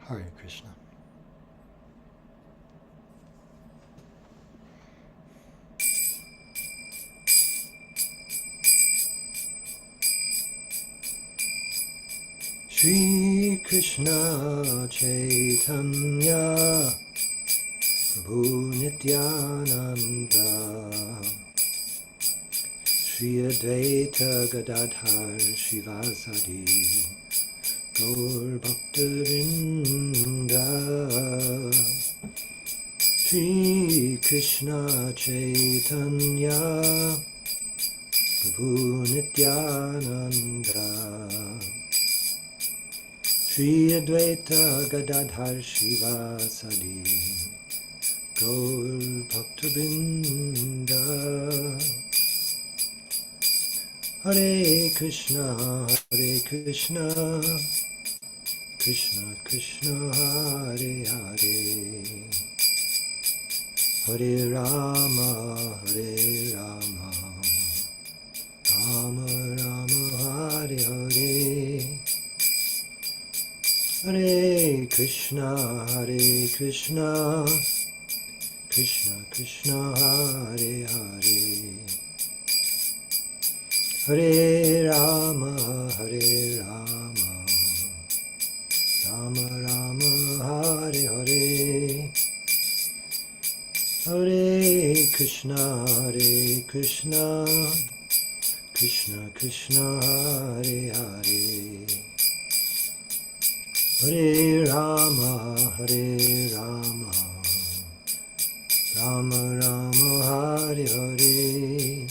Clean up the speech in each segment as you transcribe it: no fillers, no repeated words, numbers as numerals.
Hare Krishna. Shri Krishna Chaitanya Prabhu Nityananda Shri Advaita Gadadhar Shivasadi Gaur Bhaktavinda Shri Krishna Chaitanya Prabhu Nityananda Shri Advaita Gadadhar Shivasadi Gaur Bhaktavinda Hare Krishna, Hare Krishna, Krishna Krishna, Hare Hare, Hare Rama, Hare Rama, Rama Rama, Hare Hare, Hare Krishna, Hare Krishna, Krishna Krishna, Hare Hare, Hare Rama, Hare Rama, Rama Rama, Hare Hare, Hare Krishna, Hare Krishna, Krishna Krishna, Hare Hare, Hare Rama, Hare Rama, Rama Rama, Hare Hare,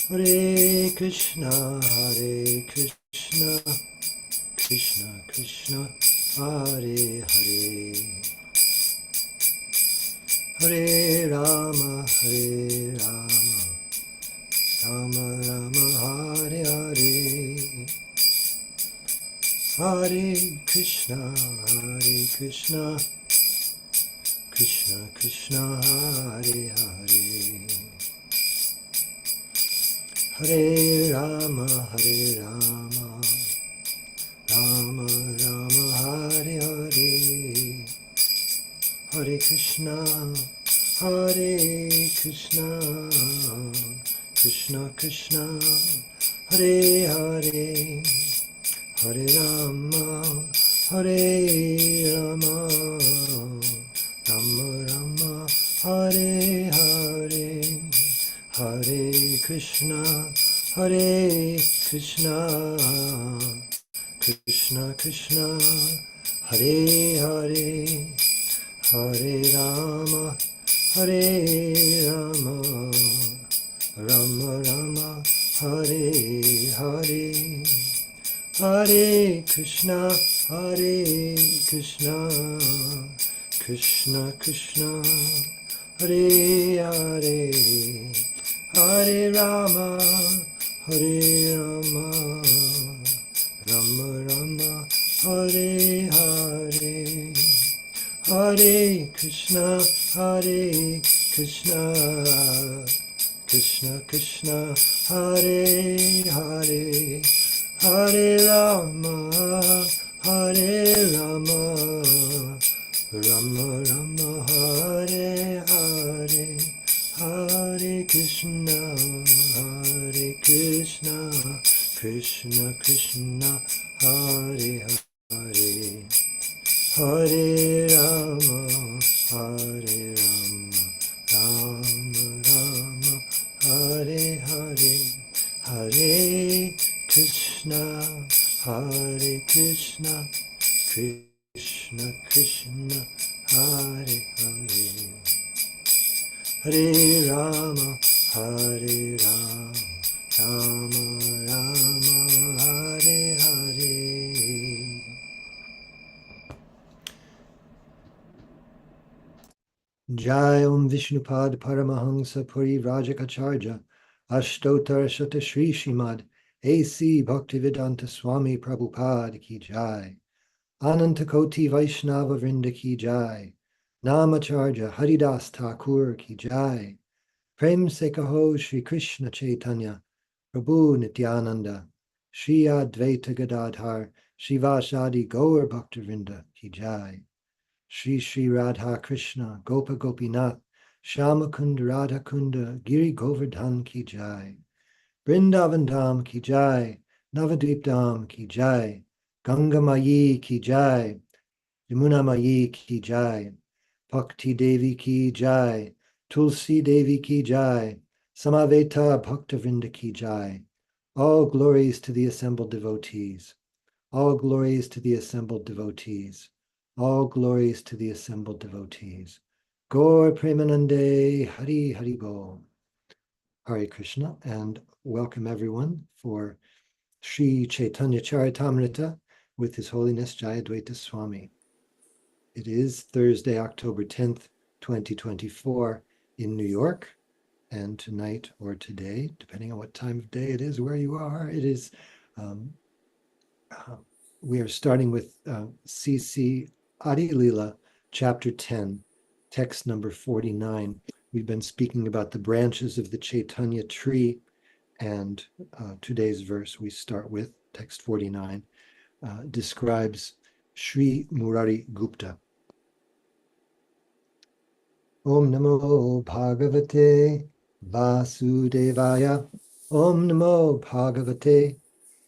Hare Krishna, Hare Krishna, Krishna Krishna, Hare Hare, Hare Rama, Hare Rama, Rama Rama, Hare Hare, Hare Krishna, Hare Krishna, Krishna Krishna, Hare Hare, Hare Rama, Hare Rama, Rama Rama, Hare Hare, Hare Krishna, Hare Krishna, Krishna Krishna, Hare Hare, Hare Rama, Hare Rama, Rama Rama, Hare Hare, Hare Krishna, Hare Krishna, Krishna Krishna, Hare Hare, Hare Rama, Hare Rama, Rama Rama, Hare Hare, Hare Krishna, Hare Krishna, Krishna Krishna, Hare Hare, Hare Rama, Hare Rama, Rama Rama, Hare Hare, Hare Krishna, Hare Krishna, Krishna Krishna, Hare Hare, Hare Rama, Hare Rama, Rama Rama, Hare Hare, Hare Krishna, Hare Krishna, Krishna Krishna, Hare Hare, Hare Rama, Hare Rama, Rama Rama, Hare Hare, Hare Krishna, Hare Krishna, Krishna Krishna, Hare Hare, Hare Rama, Hare Rama, Rama Rama, Hare Hare. Jai Om Vishnupad Paramahansa Puri Vrajakacharya Ashtotar Shata Shri Srimad A.C. Bhaktivedanta Swami Prabhupada Ki Jai Anantakoti Vaishnava Vrinda Ki Jai Namacharya Haridas Thakur Ki Jai Prem Se Kaho Shri Krishna Chaitanya Prabhu Nityananda Shri Advaita Gadadhar Shivashadi Gaur Bhaktivinoda Ki Jai. Shri Shri Radha Krishna Gopa Gopinath Shyamakund Radha Kunda Giri Govardhan Ki Jai. Vrindavan Dham Ki Jai. Navadvip Dham Ki Jai. Ganga Mayi Ki Jai. Yamuna Mayi Ki Jai. Bhakti Devi Ki Jai. Tulsi Devi Ki Jai. Samaveta Bhaktivinoda Ki Jai. All glories to the assembled devotees. All glories to the assembled devotees. All glories to the assembled devotees. Gaur Premanande Hari Hari Bol. Hare Krishna, and welcome everyone for Sri Caitanya Caritamrta with His Holiness Jayadvaita Swami. It is Thursday, October 10th, 2024 in New York, and tonight or today, depending on what time of day it is where you are, it is we are starting with CC Adi-lila, chapter 10, text number 49. We've been speaking about the branches of the Caitanya tree, and today's verse we start with, text 49, describes Sri Murari Gupta. Om Namo Bhagavate Vasudevaya. Om Namo Bhagavate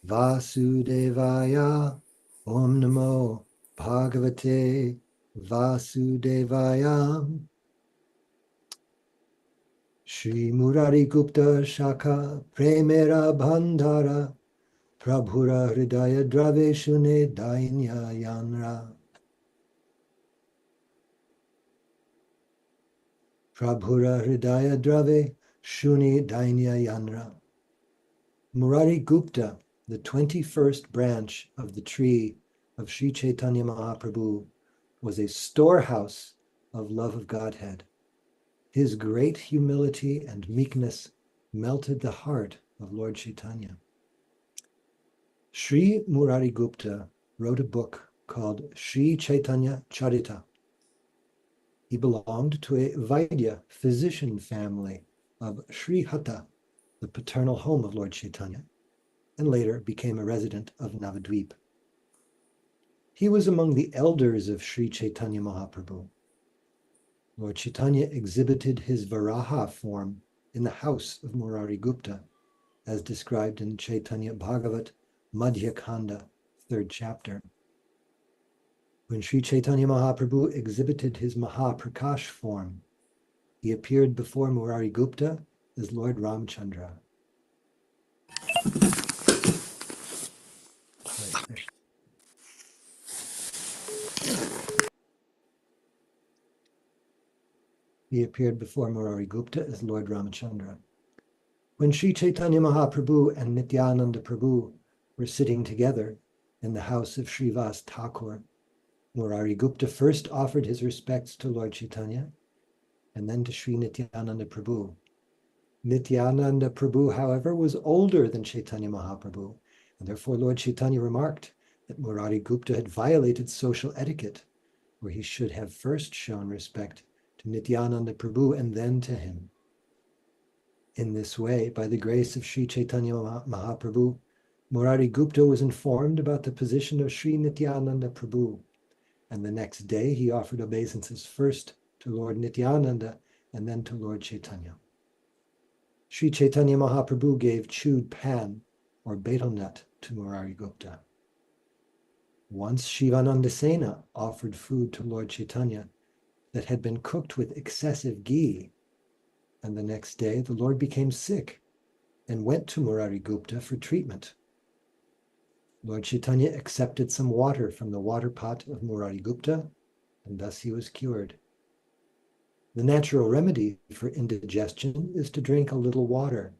Vasudevaya. Om Namo Bhagavate Vasudevaya. Shri Murari Gupta Shaka Premera Bandhara Prabhura Hridaya Draveshune Dainya Yanra. Prabhura Hridaya Drave Shuni Dainya Yanra. Murari Gupta, the 21st branch of the tree of Sri Chaitanya Mahaprabhu, was a storehouse of love of Godhead. His great humility and meekness melted the heart of Lord Chaitanya. Sri Murari Gupta wrote a book called Sri Caitanya Caritamrta. He belonged to a Vaidya physician family of Sri Hatta, the paternal home of Lord Chaitanya, and later became a resident of Navadvip. He was among the elders of Sri Chaitanya Mahaprabhu. Lord Chaitanya exhibited his Varaha form in the house of Murari Gupta, as described in Chaitanya Bhagavat Madhya Khanda, 3rd chapter. When Sri Chaitanya Mahaprabhu exhibited his Mahaprakash form, he appeared before Murari Gupta as Lord Ramchandra. He appeared before Murari Gupta as Lord Ramchandra. When Sri Chaitanya Mahaprabhu and Nityananda Prabhu were sitting together in the house of Srivas Thakur, Murari Gupta first offered his respects to Lord Chaitanya and then to Sri Nityananda Prabhu. Nityananda Prabhu, however, was older than Chaitanya Mahaprabhu, and therefore Lord Chaitanya remarked that Murari Gupta had violated social etiquette, where he should have first shown respect to Nityananda Prabhu and then to him. In this way, by the grace of Sri Chaitanya Mahaprabhu, Murari Gupta was informed about the position of Sri Nityananda Prabhu, and the next day he offered obeisances first to Lord Nityananda and then to Lord Chaitanya. Sri Chaitanya Mahaprabhu gave chewed pan or betel nut to Murari Gupta. Once Shivananda Sena offered food to Lord Chaitanya that had been cooked with excessive ghee, and the next day the Lord became sick and went to Murari Gupta for treatment. Lord Chaitanya accepted some water from the water pot of Murari Gupta, and thus he was cured. The natural remedy for indigestion is to drink a little water,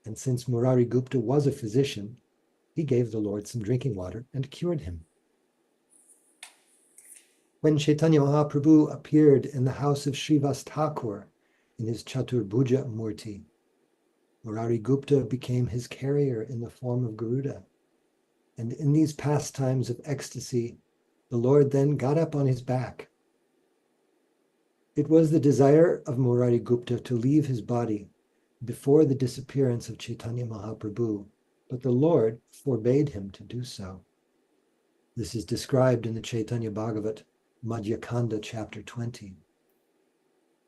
and since Murari Gupta was a physician, he gave the Lord some drinking water and cured him. When Chaitanya Mahaprabhu appeared in the house of Srivas Thakur in his Chaturbhuja Murti, Murari Gupta became his carrier in the form of Garuda. And in these pastimes of ecstasy, the Lord then got up on his back. It was the desire of Murari Gupta to leave his body before the disappearance of Chaitanya Mahaprabhu, but the Lord forbade him to do so. This is described in the Caitanya Bhagavat Madhyakanda chapter 20.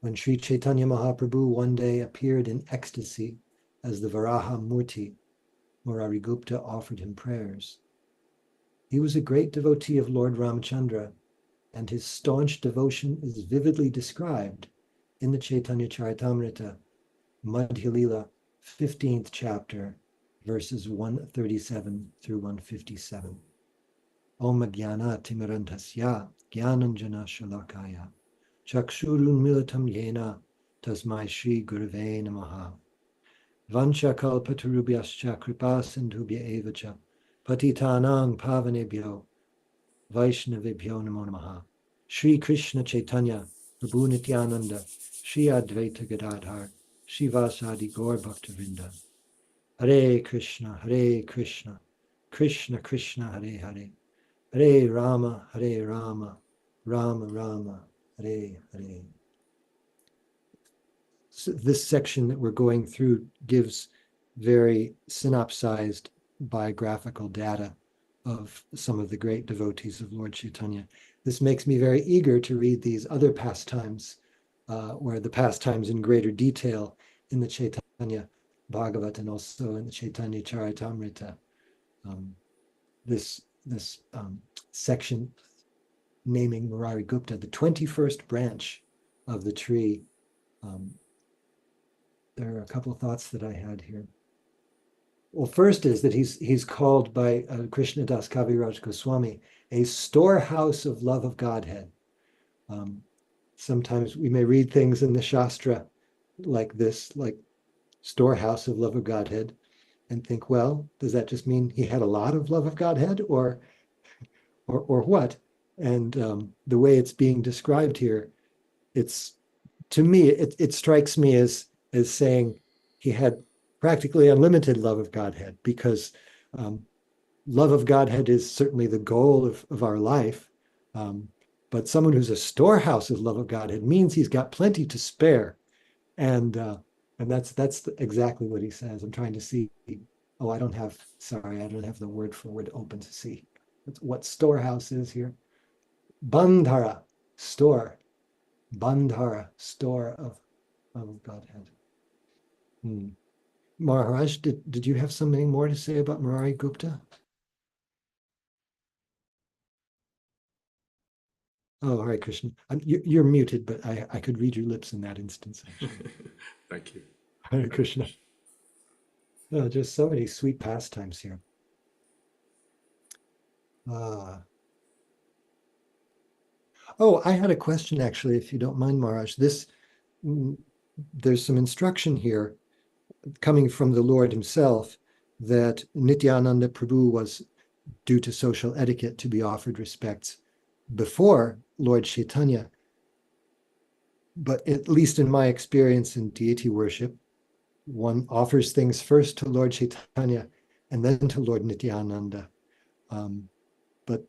When Sri Chaitanya Mahaprabhu one day appeared in ecstasy as the Varaha Murti, Murari Gupta offered him prayers. He was a great devotee of Lord Ramachandra, and his staunch devotion is vividly described in the Caitanya Caritamrta, Adi-lila, 15th chapter, verses 137 through 157. Om Jnana Timarantasya Jnananjana Shalakaya Chakshurun Militam Yena Tasmai Shri Gurave Namaha Vancha Kalpatarubhyascha Kripa Sindhubhya Evacha Patitanang Pavanebhyo Vaishnavebhyo Namo Namaha Shri Krishna Chaitanya Prabhu Nityananda Shri Advaita Gadadhar Shri Vasadi Gaur Bhaktavinda Hare Krishna Krishna Krishna Hare Hare Hare Rama Rama Rama Hare Hare. So this section that we're going through gives very synopsized biographical data of some of the great devotees of Lord Chaitanya. This makes me very eager to read these other pastimes, or the pastimes in greater detail in the Caitanya Bhagavat and also in the Caitanya Caritamrta. This section naming Murari Gupta, the 21st branch of the tree. There are a couple of thoughts that I had here. Well, first is that he's called by Krishnadas Kaviraj Goswami a storehouse of love of Godhead. Sometimes we may read things in the Shastra like this, like storehouse of love of Godhead, and think, well, does that just mean he had a lot of love of Godhead, or what? And the way it's being described here, it's, to me, it strikes me as saying he had practically unlimited love of Godhead, because love of Godhead is certainly the goal of our life. But someone who's a storehouse of love of Godhead means he's got plenty to spare. And that's exactly what he says. I'm trying to see. Oh, I don't have the word for word open to see. What storehouse is here? Bandhara, store. Bandhara, store of Godhead. Maharaj, did you have something more to say about Murari Gupta? Oh, Hare Krishna. You're muted, but I could read your lips in that instance, actually. Thank you. Hare Krishna. Oh, just so many sweet pastimes here. Oh, I had a question, actually, if you don't mind, Maharaj. There's some instruction here coming from the Lord himself that Nityananda Prabhu was, due to social etiquette, to be offered respects before Lord Chaitanya. But at least in my experience in deity worship, one offers things first to Lord Chaitanya and then to Lord Nityananda. But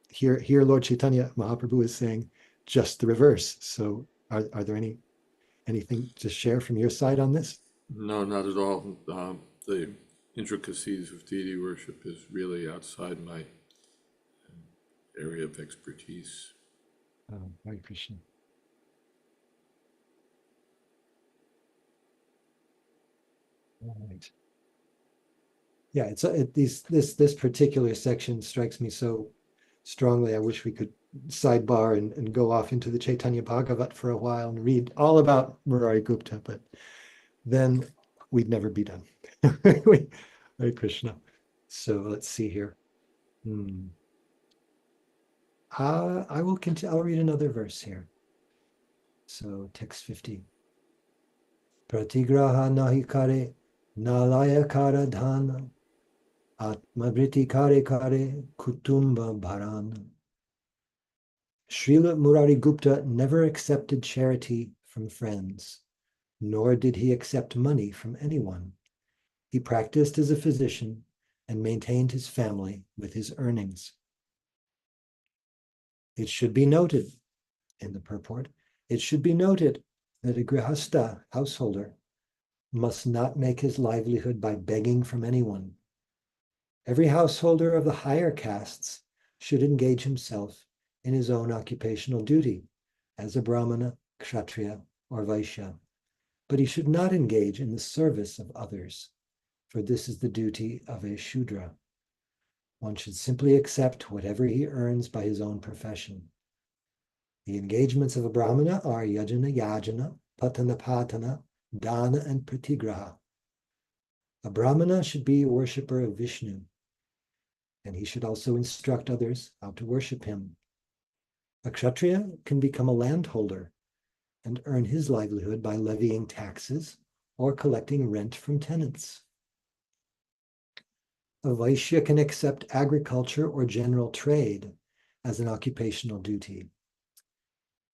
here Lord Chaitanya Mahaprabhu is saying just the reverse. So are there anything to share from your side on this? No, not at all. The intricacies of deity worship is really outside my area of expertise. Hare Krishna. All right. Yeah, this particular section strikes me so strongly. I wish we could sidebar and go off into the Caitanya Bhagavat for a while and read all about Murari Gupta, but then we'd never be done. Hare Krishna. So let's see here. I will continue. I'll read another verse here. So text 50. Pratigraha nahi kare nalaya kara dhana atmavriti kare kare kutumba bharana. Srila Murari Gupta never accepted charity from friends, nor did he accept money from anyone. He practiced as a physician and maintained his family with his earnings. It should be noted, in the purport, it should be noted that a grihastha, householder, must not make his livelihood by begging from anyone. Every householder of the higher castes should engage himself in his own occupational duty as a Brahmana, Kshatriya, or Vaishya, but he should not engage in the service of others, for this is the duty of a Shudra. One should simply accept whatever he earns by his own profession. The engagements of a Brahmana are yajana, patana, dana, and pratigraha. A Brahmana should be a worshipper of Vishnu, and he should also instruct others how to worship him. A Kshatriya can become a landholder and earn his livelihood by levying taxes or collecting rent from tenants. A Vaishya can accept agriculture or general trade as an occupational duty.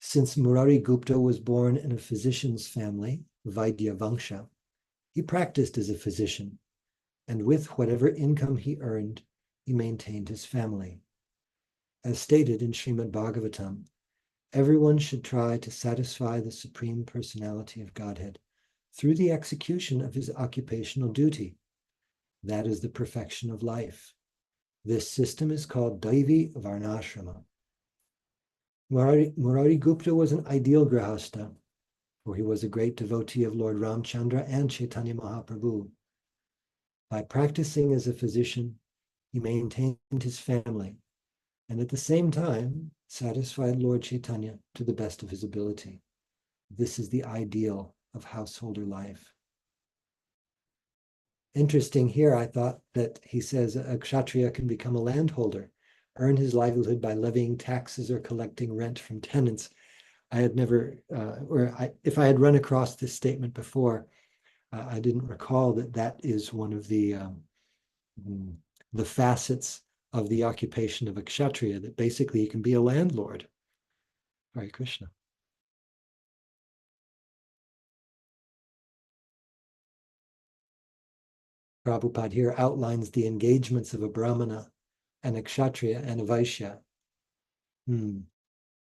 Since Murari Gupta was born in a physician's family, Vaidya Vangsha, he practiced as a physician, and with whatever income he earned, he maintained his family. As stated in Srimad-Bhagavatam, everyone should try to satisfy the Supreme Personality of Godhead through the execution of his occupational duty. That is the perfection of life. This system is called Daivi Varnashrama. Murari Gupta was an ideal grahasta, for he was a great devotee of Lord Ramchandra and Chaitanya Mahaprabhu. By practicing as a physician, he maintained his family, and at the same time satisfied Lord Chaitanya to the best of his ability. This is the ideal of householder life. Interesting here, I thought that he says a Kshatriya can become a landholder, earn his livelihood by levying taxes or collecting rent from tenants. I had never, if I had run across this statement before, I didn't recall that that is one of the facets of the occupation of a Kshatriya, that basically he can be a landlord. Hare Krishna. Prabhupada here outlines the engagements of a Brahmana and a Kshatriya and a Vaishya.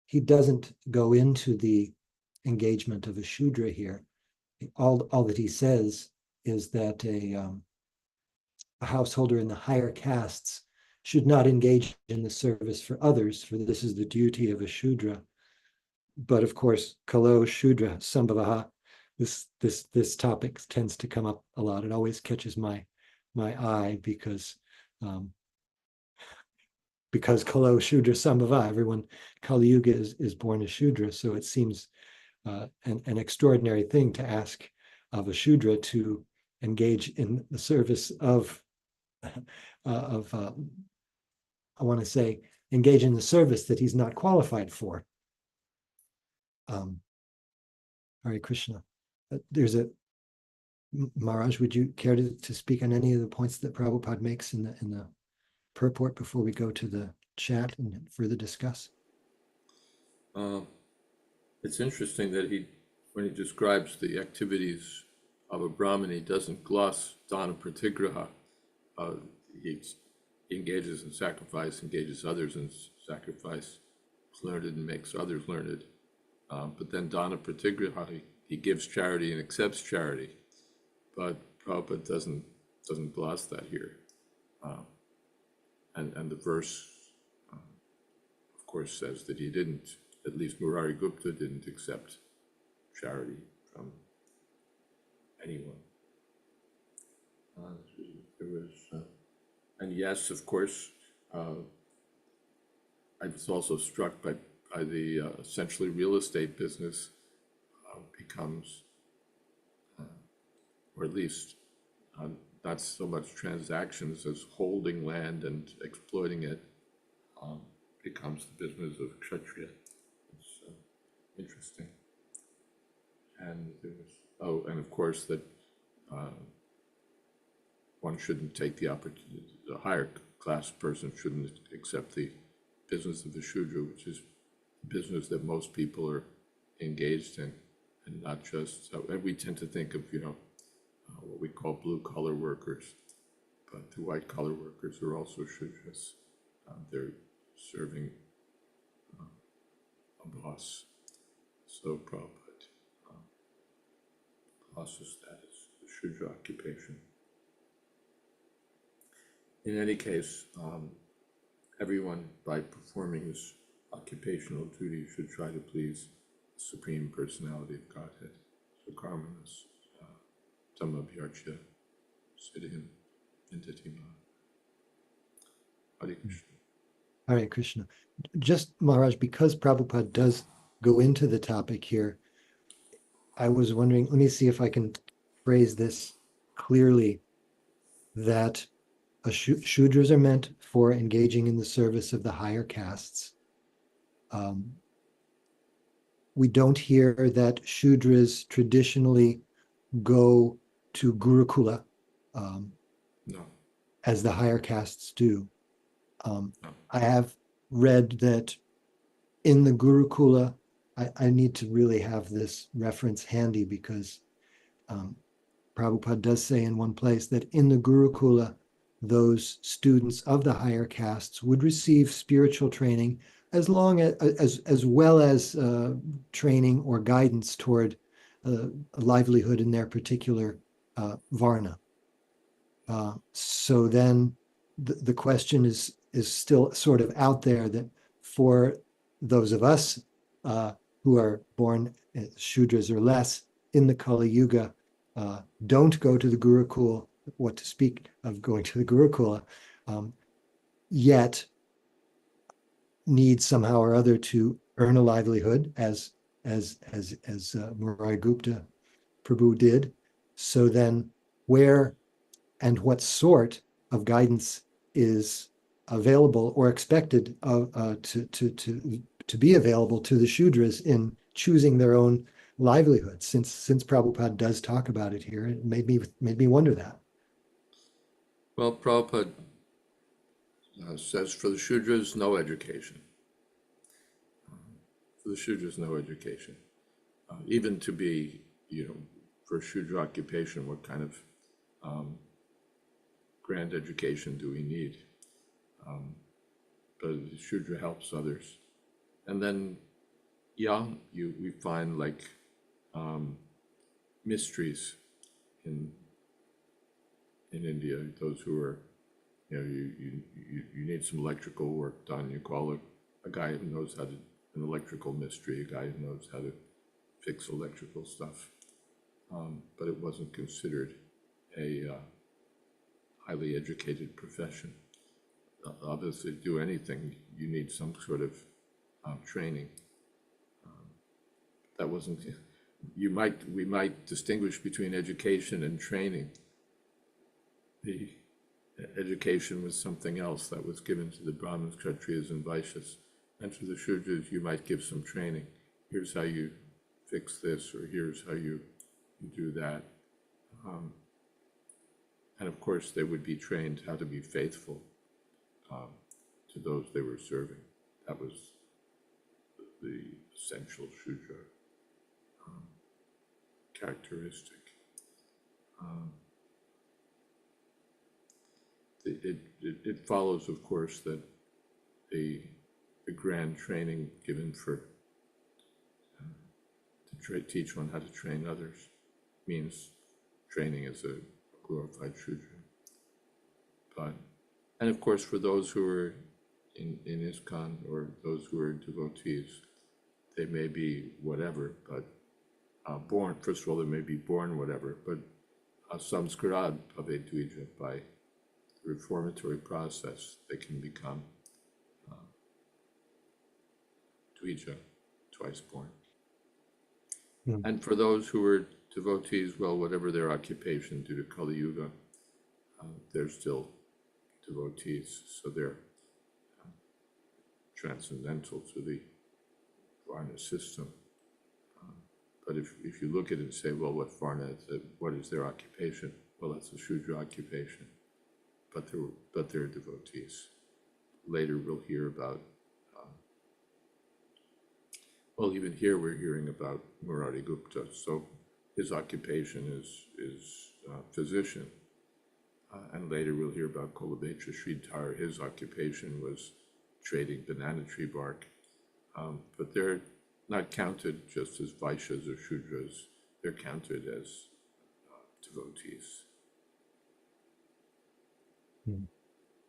He doesn't go into the engagement of a Shudra here. All that he says is that a householder in the higher castes should not engage in the service for others, for this is the duty of a Shudra. But of course, Kalo Shudra Sambhavaha, this topic tends to come up a lot. It always catches my eye because Kalo Shudra Sambhava, everyone, Kali Yuga is born a Shudra, so it seems an extraordinary thing to ask of a Shudra to engage in the service of I want to say, engage in the service that he's not qualified for. Hare Krishna. There's a Maharaj, would you care to speak on any of the points that Prabhupada makes in the purport before we go to the chat and further discuss? It's interesting that when he describes the activities of a Brahmin, he doesn't gloss dana pratigraha. He engages in sacrifice, engages others in sacrifice, is learned and makes others learned. But then dana pratigraha, he gives charity and accepts charity. But Prabhupada doesn't gloss that here. And the verse, of course, says that he didn't, at least Murari Gupta didn't accept charity from anyone. And yes, of course, I was also struck by the essentially real estate business becomes, or at least not so much transactions as holding land and exploiting it becomes the business of Kshatriya. It's interesting. And and of course that one shouldn't take the opportunity, the higher class person shouldn't accept the business of the Shudra, which is business that most people are engaged in, and not just, and we tend to think of, what we call blue-collar workers, but the white-collar workers are also Shudras. They're serving a boss. So Prabhupada glosses that as the Shudra occupation. In any case, everyone, by performing this occupational duty, should try to please the Supreme Personality of Godhead. So karmanas, tamabhyarchya, siddhim, intatima. Hare Krishna. Hare Krishna. Just, Maharaj, because Prabhupada does go into the topic here, I was wondering, let me see if I can phrase this clearly, that Shudras are meant for engaging in the service of the higher castes. We don't hear that Shudras traditionally go to Gurukula No, as the higher castes do. no. I have read that in the Gurukula, I need to really have this reference handy, because Prabhupada does say in one place that in the Gurukula, those students of the higher castes would receive spiritual training as well as training or guidance toward a livelihood in their particular varna. So then the question is still sort of out there, that for those of us who are born Shudras or less in the Kali Yuga, don't go to the Gurukula, what to speak of going to the Gurukula, yet need somehow or other to earn a livelihood, as Murari Gupta Prabhu did. So then, where and what sort of guidance is available or expected to be available to the Shudras in choosing their own livelihood? Since Prabhupada does talk about it here, it made me wonder that. Well, Prabhupada says for the Shudras, no education. For the Shudras, no education. Even to be, for Shudra occupation, what kind of grand education do we need? But the Shudra helps others. And then, we find like mysteries in India. Those who are, you need some electrical work done. You call a guy who knows how to, an electrical mystery, a guy who knows how to fix electrical stuff. But it wasn't considered a highly educated profession. Obviously, to do anything, you need some sort of training. That wasn't, we might distinguish between education and training. The education was something else that was given to the Brahmins, Kshatriyas, and Vaishyas. And to the Shudras, you might give some training. Here's how you fix this, or here's how you do that. And of course, they would be trained how to be faithful to those they were serving. That was the essential Shudra characteristic. It follows, of course, that the grand training given for to teach one how to train others means training as a glorified Shudra. And of course, for those who are in ISKCON, or those who are devotees, they may be whatever, but born, first of all, they may be born whatever, but samskarad bhavedvija, by the reformatory process, they can become dvija, twice born. And for those who are devotees, well, whatever their occupation due to Kali Yuga, they're still devotees, so they're transcendental to the Varna system. But if you look at it and say, well, what is their occupation? Well, that's a Shudra occupation, but they're devotees. Later we'll hear about, well, even here we're hearing about Murari Gupta. So his occupation is physician. And later we'll hear about Kolabecha Sridhar. His occupation was trading banana tree bark. But they're not counted just as Vaishyas or Shudras. They're counted as devotees.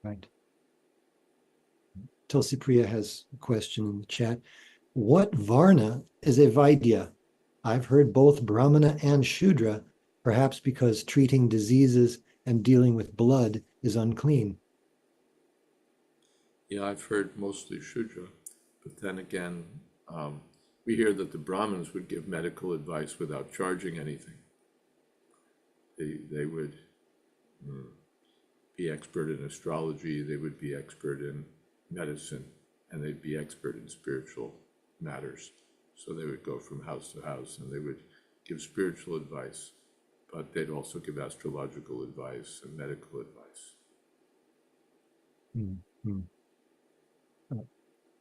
Right. Tulsi Priya has a question in the chat. What Varna is a Vaidya? I've heard both Brahmana and Shudra, perhaps because treating diseases and dealing with blood is unclean. Yeah, I've heard mostly Shudra, but then again, we hear that the Brahmins would give medical advice without charging anything. They would be expert in astrology, they would be expert in medicine, and they'd be expert in spiritual matters. So they would go from house to house and they would give spiritual advice, but they'd also give astrological advice and medical advice. Mm-hmm.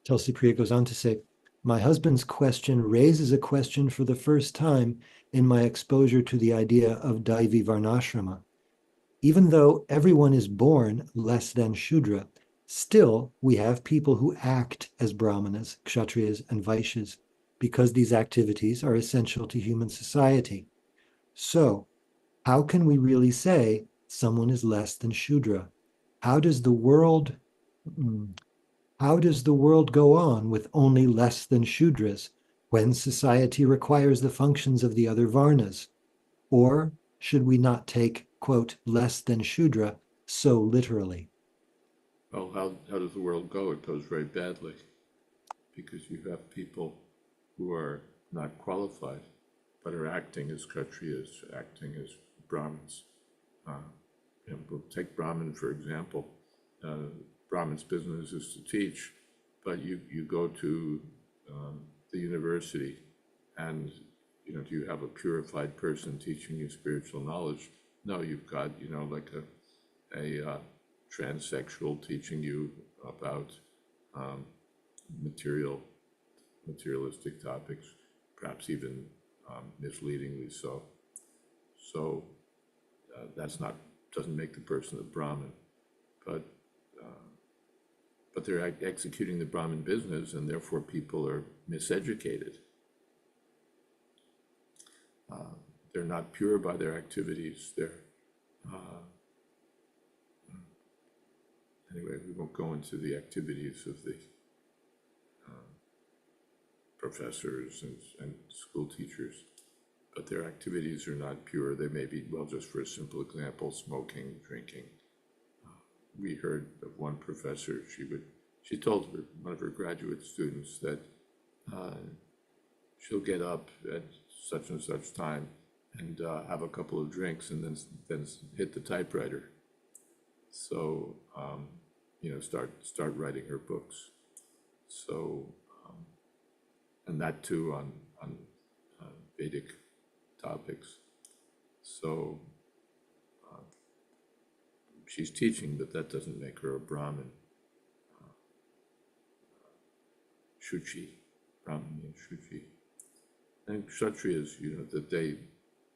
Tulsi Priya goes on to say, my husband's question raises a question for the first time in my exposure to the idea of Daivi Varnashrama. Even though everyone is born less than Shudra, still we have people who act as Brahmanas, Kshatriyas, and Vaishyas, because these activities are essential to human society. So, how can we really say someone is less than Shudra? How does the world go on with only less than Shudras when society requires the functions of the other Varnas? Or should we not take, quote, less than Shudra so literally? Well, how does the world go? It goes very badly because you have people who are not qualified but are acting as Kshatriyas, acting as Brahmins. And we'll take Brahmin, for example. Brahmin's business is to teach, but you go to the university and, do you have a purified person teaching you spiritual knowledge? No, you've got, like a transsexual teaching you about materialistic topics, perhaps even misleadingly so. So doesn't make the person a Brahmin, but they're executing the Brahmin business, and therefore people are miseducated. They're not pure by their activities. Anyway, we won't go into the activities of the professors and school teachers, but their activities are not pure. They may be, well, just for a simple example, smoking, drinking. We heard of one professor, she told one of her graduate students that she'll get up at such and such time and have a couple of drinks and then hit the typewriter. So, start writing her books. So, and that too on Vedic topics. So she's teaching, but that doesn't make her a Brahmin. Shuchi, Brahmin means Shuchi. And Kshatriyas, that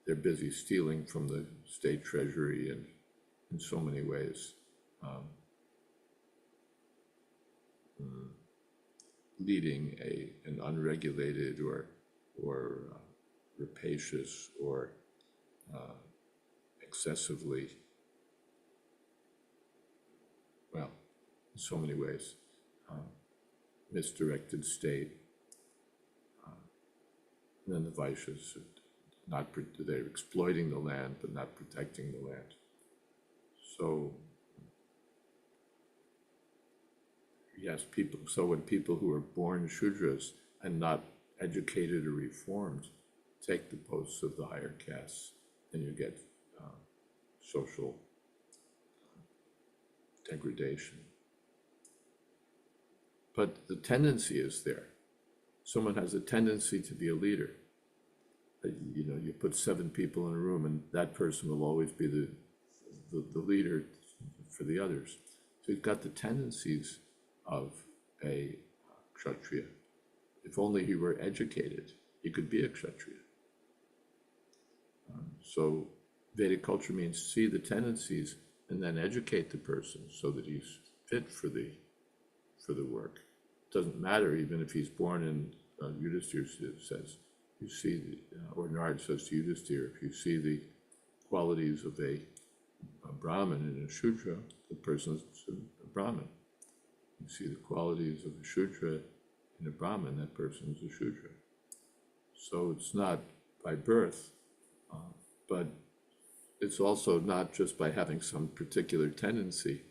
they're busy stealing from the state treasury and in so many ways. Leading an unregulated or rapacious or excessively, well, in so many ways, misdirected state. And then the Vaishyas, they're exploiting the land but not protecting the land. So yes, when people who are born Shudras and not educated or reformed take the posts of the higher castes, then you get social degradation. But the tendency is there. Someone has a tendency to be a leader. You put 7 people in a room and that person will always be the leader for the others. So you've got the tendencies of a Kshatriya. If only he were educated, he could be a Kshatriya. So Vedic culture means see the tendencies and then educate the person so that he's fit for the work. It doesn't matter even if he's born in, Yudhisthira says, you see, or Narad says to Yudhisthira, if you see the qualities of a Brahmin and a Shudra, the person's a Brahmin. you see the qualities of a Shudra in a Brahmin, that person is a Shudra. So it's not by birth, but it's also not just by having some particular tendency.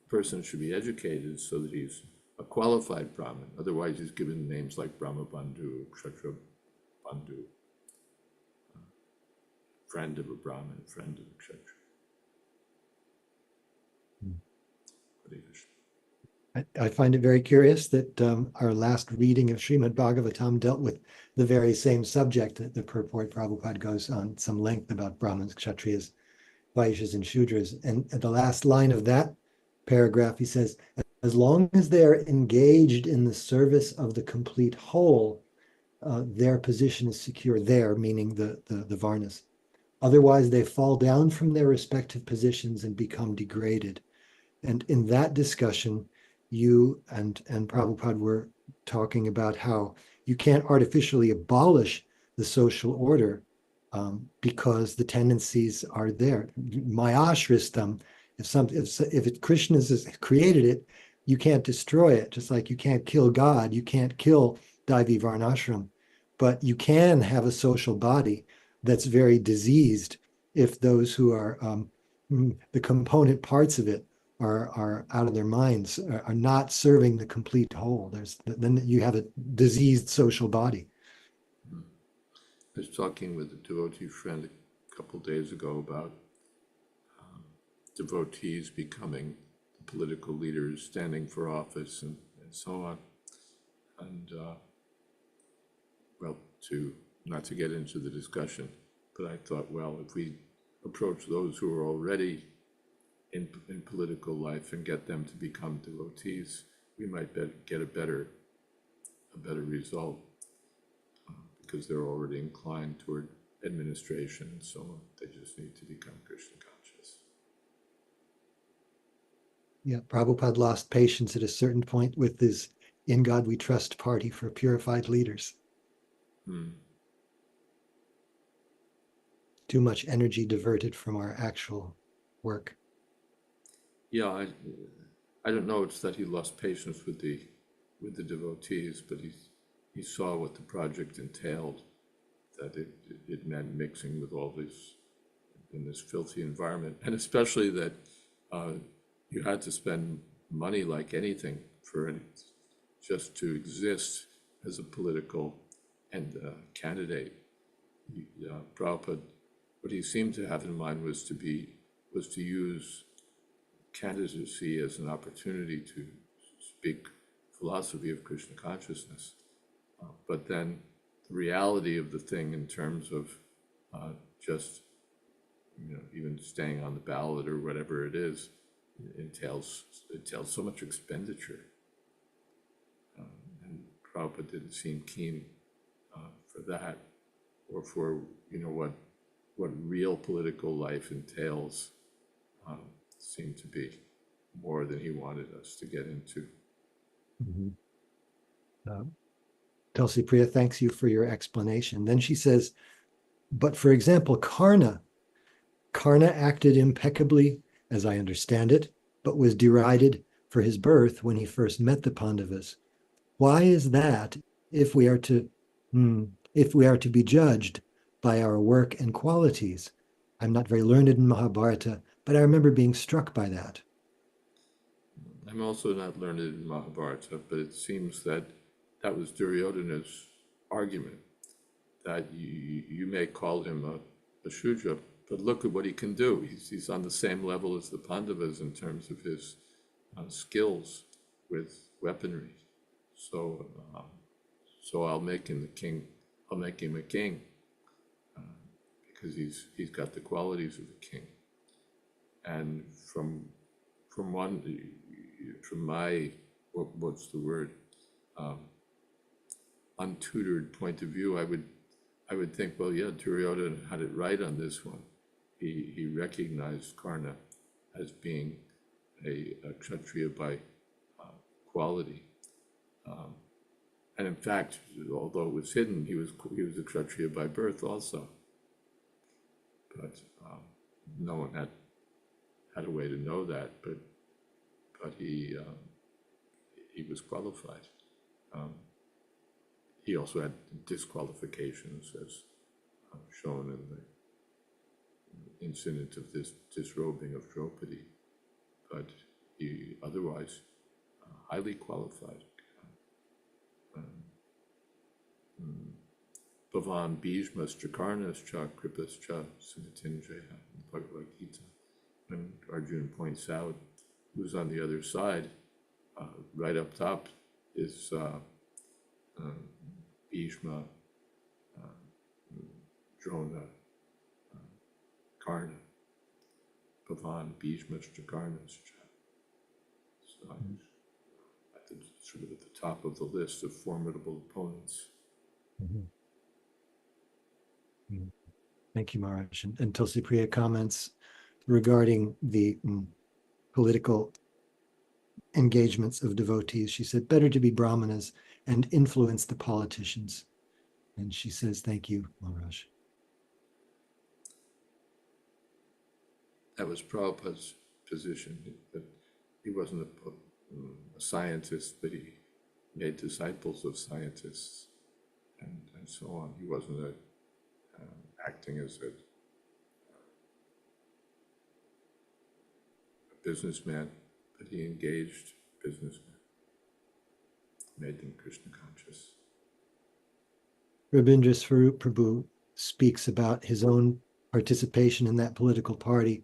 A person should be educated so that he's a qualified Brahmin. Otherwise, he's given names like Brahma Bandhu, Kshatriya Bandhu, friend of a Brahmin, friend of a Kshatriya. Hare Krishna. I find it very curious that our last reading of Srimad-Bhagavatam dealt with the very same subject. That the purport Prabhupada goes on some length about Brahmins, Kshatriyas, Vaishyas, and Shudras. And at the last line of that paragraph, he says, as long as they are engaged in the service of the complete whole, their position is secure there, meaning the Varnas. Otherwise, they fall down from their respective positions and become degraded. And in that discussion, you and Prabhupada were talking about how you can't artificially abolish the social order because the tendencies are there. Mayashristam, if Krishna has created it, you can't destroy it. Just like you can't kill God, you can't kill Daivi Varnashram, but you can have a social body that's very diseased if those who are the component parts of it are out of their minds, are not serving the complete whole. Then you have a diseased social body. I was talking with a devotee friend a couple of days ago about devotees becoming political leaders, standing for office, and so on. And well, not to get into the discussion, but I thought, well, if we approach those who are already in political life and get them to become devotees, we might get a better result because they're already inclined toward administration and so on. They just need to become Krishna conscious. Yeah, Prabhupada lost patience at a certain point with his In God We Trust party for purified leaders. Too much energy diverted from our actual work. Yeah, I don't know. It's that he lost patience with the devotees, but he saw what the project entailed. That it meant mixing with all this in this filthy environment, and especially that you had to spend money like anything just to exist as a political and candidate. Prabhupada, what he seemed to have in mind was to use candidacy as an opportunity to speak philosophy of Krishna consciousness. But then the reality of the thing in terms of just, even staying on the ballot or whatever it is, entails so much expenditure. And Prabhupada didn't seem keen for that, or for, what real political life entails. Seemed to be more than he wanted us to get into. Tulsi Priya thanks you for your explanation. Then she says, but for example, Karna acted impeccably, as I understand it, but was derided for his birth when he first met the Pandavas. Why is that if we are to be judged by our work and qualities? I'm not very learned in Mahabharata, but I remember being struck by that. I'm also not learned in Mahabharata, but it seems that was Duryodhana's argument, that you may call him a Shudra, but look at what he can do. He's on the same level as the Pandavas in terms of his skills with weaponry. So I'll make him the king. I'll make him a king because he's got the qualities of a king. And from my what's the word, untutored point of view, I would think, well, yeah, Duryodhana had it right on this one. He recognized Karna as being a Kshatriya by quality, and in fact, although it was hidden, he was a Kshatriya by birth also. But no one had a way to know that. But he was qualified. He also had disqualifications, as shown in the incident of this disrobing of Draupadi, but he otherwise highly qualified. Bhavan Bhishmascha Karnascha Kripascha Sunitinjaya in the Bhagavad Gita. And Arjuna points out who's on the other side. Right up top is Bhishma, Drona, Karna, Bhavan Bhishmascha Karnascha. So sort of at the top of the list of formidable opponents. Mm-hmm. Thank you, Maharaj. And Tulsi Priya comments regarding the political engagements of devotees. She said, better to be brahmanas and influence the politicians. And she says, thank you, Maharaj. That was Prabhupada's position, that he wasn't a scientist, but he made disciples of scientists and so on. He wasn't acting as a businessman, but he engaged businessmen, made them Krishna conscious. Rabindra Swarup Prabhu speaks about his own participation in that political party.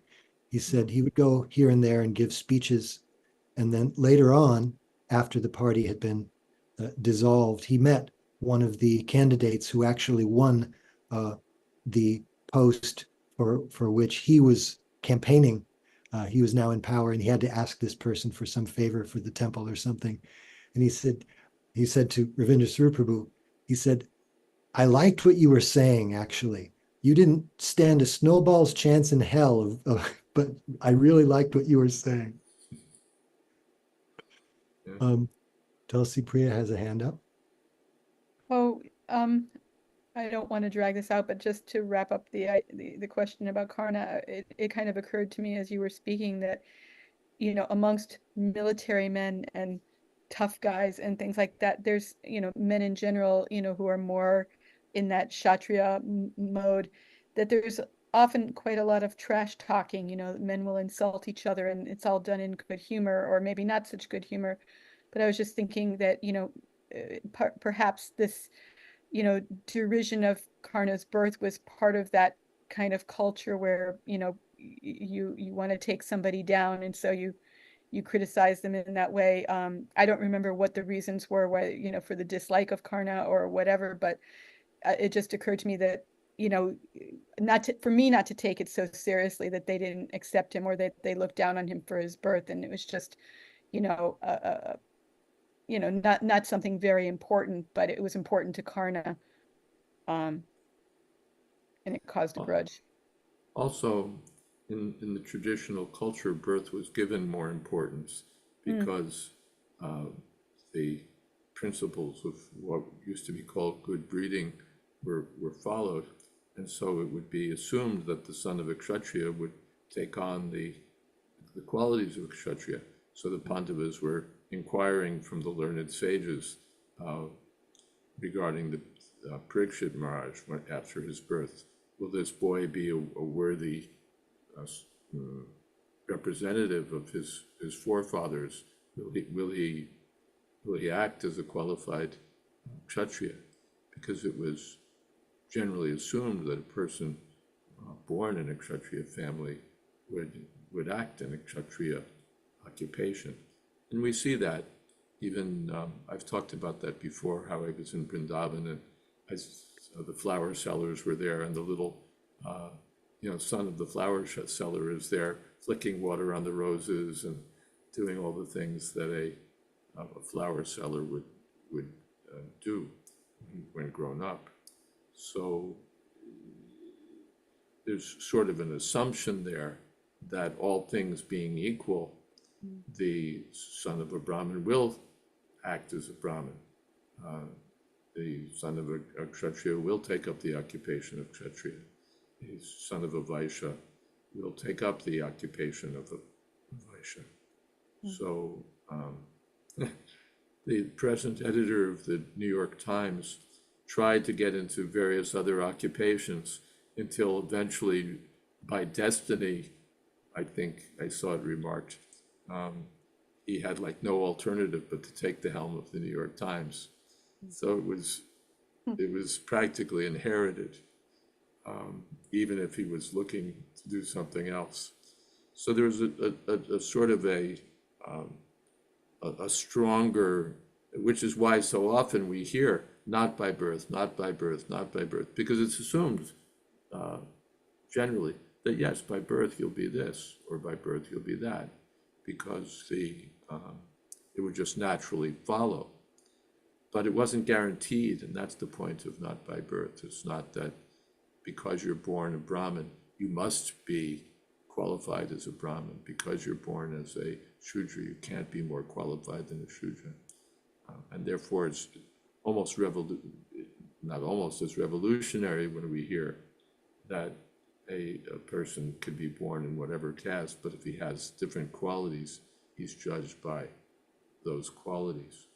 He said he would go here and there and give speeches, and then later on, after the party had been dissolved, he met one of the candidates who actually won the post for which he was campaigning. He was now in power, and he had to ask this person for some favor for the temple or something. And he said to Ravindra Swarup Prabhu, he said, I liked what you were saying, actually. You didn't stand a snowball's chance in hell, but I really liked what you were saying. Yeah. Tulsi Priya has a hand up. Oh, I don't want to drag this out, but just to wrap up the question about Karna, it kind of occurred to me as you were speaking that, you know, amongst military men and tough guys and things like that, there's, you know, men in general, you know, who are more in that Kshatriya mode, that there's often quite a lot of trash talking. You know, men will insult each other, and it's all done in good humor, or maybe not such good humor. But I was just thinking that, you know, perhaps this, you know, derision of Karna's birth was part of that kind of culture where, you know, you want to take somebody down, and so you criticize them in that way. I don't remember what the reasons were, why, you know, for the dislike of Karna or whatever, but it just occurred to me that, you know, for me not to take it so seriously that they didn't accept him or that they looked down on him for his birth, and it was just, you know, you know, not something very important, but it was important to Karna, and it caused a grudge. Also, in the traditional culture, birth was given more importance because the principles of what used to be called good breeding were followed, and so it would be assumed that the son of a Kshatriya would take on the qualities of a Kshatriya. So the Pandavas were inquiring from the learned sages regarding the Parikshit Maharaj after his birth. Will this boy be a worthy representative of his forefathers? Will he act as a qualified Kshatriya? Because it was generally assumed that a person born in a Kshatriya family would act in a Kshatriya occupation. And we see that even, I've talked about that before, how I was in Vrindavan and the flower sellers were there, and the little, you know, son of the flower seller is there flicking water on the roses and doing all the things that a flower seller would do when grown up. So there's sort of an assumption there that all things being equal, the son of a Brahmin will act as a Brahmin. The son of a Kshatriya will take up the occupation of Kshatriya. The son of a Vaishya will take up the occupation of a Vaishya. So the present editor of the New York Times tried to get into various other occupations until eventually, by destiny, I think I saw it remarked, he had like no alternative but to take the helm of the New York Times. So it was practically inherited, even if he was looking to do something else. So there was a sort of a stronger, which is why so often we hear not by birth, not by birth, not by birth, because it's assumed generally that yes, by birth you'll be this, or by birth you'll be that, because it would just naturally follow. But it wasn't guaranteed, and that's the point of not by birth. It's not that because you're born a Brahmin, you must be qualified as a Brahmin. Because you're born as a Shudra, you can't be more qualified than a Shudra. And therefore, it's almost not almost, it's revolutionary when we hear that a person could be born in whatever caste, but if he has different qualities, he's judged by those qualities.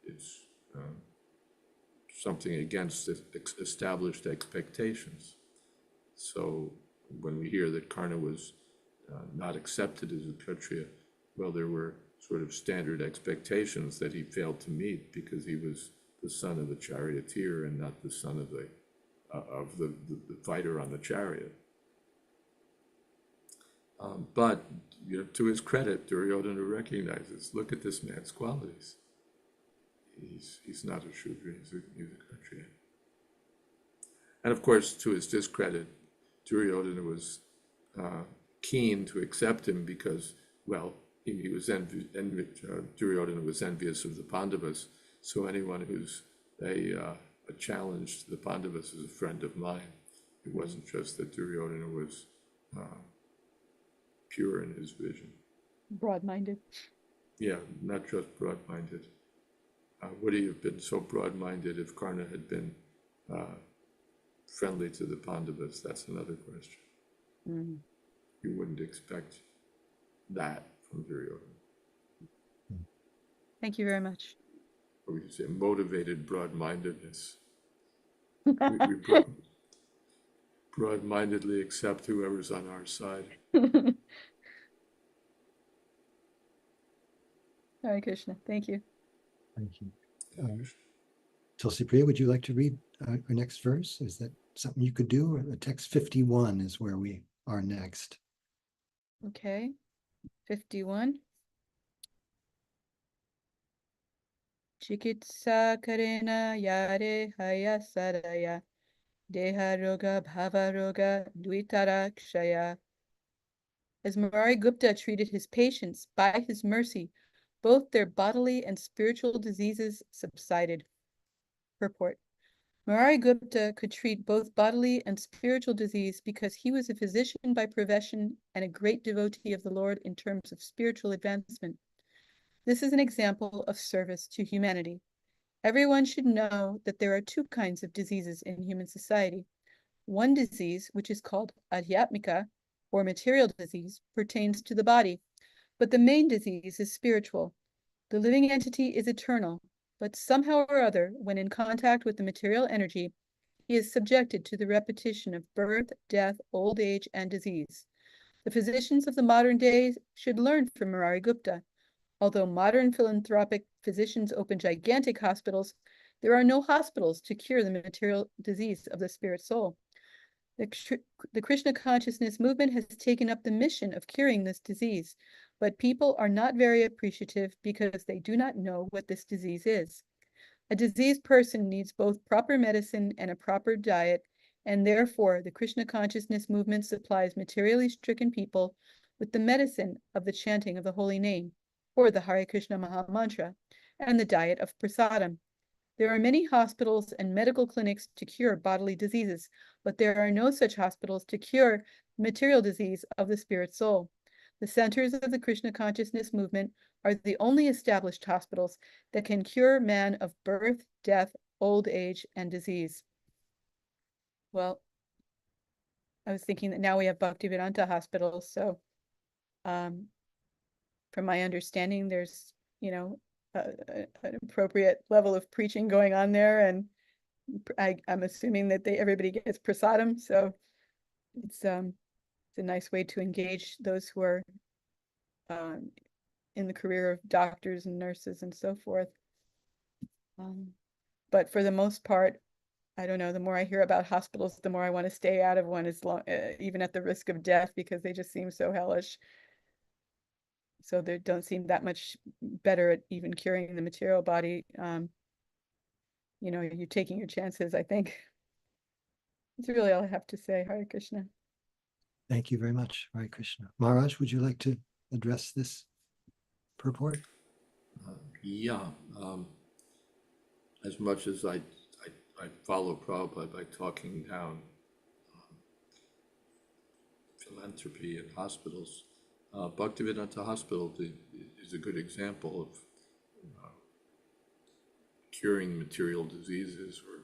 It's something against established expectations. So when we hear that Karna was not accepted as a Kshatriya, well, there were sort of standard expectations that he failed to meet because he was the son of a charioteer and not the son of the fighter on the chariot. But to his credit, Duryodhana recognizes, look at this man's qualities. He's not a Shudra, he's a Kshatriya. And of course, to his discredit, Duryodhana was keen to accept him because, well, Duryodhana was envious of the Pandavas. So anyone who's a challenge to the Pandavas is a friend of mine. It wasn't just that Duryodhana was pure in his vision. Broad-minded. Yeah, not just broad-minded. Would he have been so broad-minded if Karna had been friendly to the Pandavas? That's another question. Mm. You wouldn't expect that from Duryodhana. Thank you very much. Or we could say motivated broad-mindedness. We broad-mindedly accept whoever's on our side. Hare Krishna. Thank you. Thank you. Tulsi Priya, would you like to read our next verse? Is that something you could do? Text 51 is where we are next. Okay. 51. Chikitsa karena yare haya saraya deha roga bhava roga dvitara kshaya. As Murari Gupta treated his patients, by his mercy, both their bodily and spiritual diseases subsided. Purport. Murari Gupta could treat both bodily and spiritual disease because he was a physician by profession and a great devotee of the Lord in terms of spiritual advancement. This is an example of service to humanity. Everyone should know that there are two kinds of diseases in human society. One disease, which is called adhyatmika, or material disease, pertains to the body, but the main disease is spiritual. The living entity is eternal, but somehow or other, when in contact with the material energy, he is subjected to the repetition of birth, death, old age, and disease. The physicians of the modern days should learn from Murari Gupta. Although modern philanthropic physicians open gigantic hospitals, there are no hospitals to cure the material disease of the spirit soul. The Krishna consciousness movement has taken up the mission of curing this disease, but people are not very appreciative because they do not know what this disease is. A diseased person needs both proper medicine and a proper diet, and therefore the Krishna consciousness movement supplies materially stricken people with the medicine of the chanting of the holy name, or the Hare Krishna Maha Mantra, and the diet of prasadam. There are many hospitals and medical clinics to cure bodily diseases, but there are no such hospitals to cure the material disease of the spirit soul. The centers of the Krishna consciousness movement are the only established hospitals that can cure man of birth, death, old age, and disease. Well, I was thinking that now we have Bhaktivedanta hospitals, so from my understanding, there's, an appropriate level of preaching going on there, and I'm assuming that everybody gets prasadam, so it's a nice way to engage those who are in the career of doctors and nurses and so forth. But for the most part, I don't know, the more I hear about hospitals, the more I want to stay out of one, even at the risk of death, because they just seem so hellish. So they don't seem that much better at even curing the material body. You're taking your chances, I think. That's really all I have to say. Hare Krishna. Thank you very much, Hare Krishna. Maharaj, would you like to address this purport? Yeah. As much as I follow Prabhupada by talking down philanthropy in hospitals, Bhaktivedanta Hospital is a good example of curing material diseases or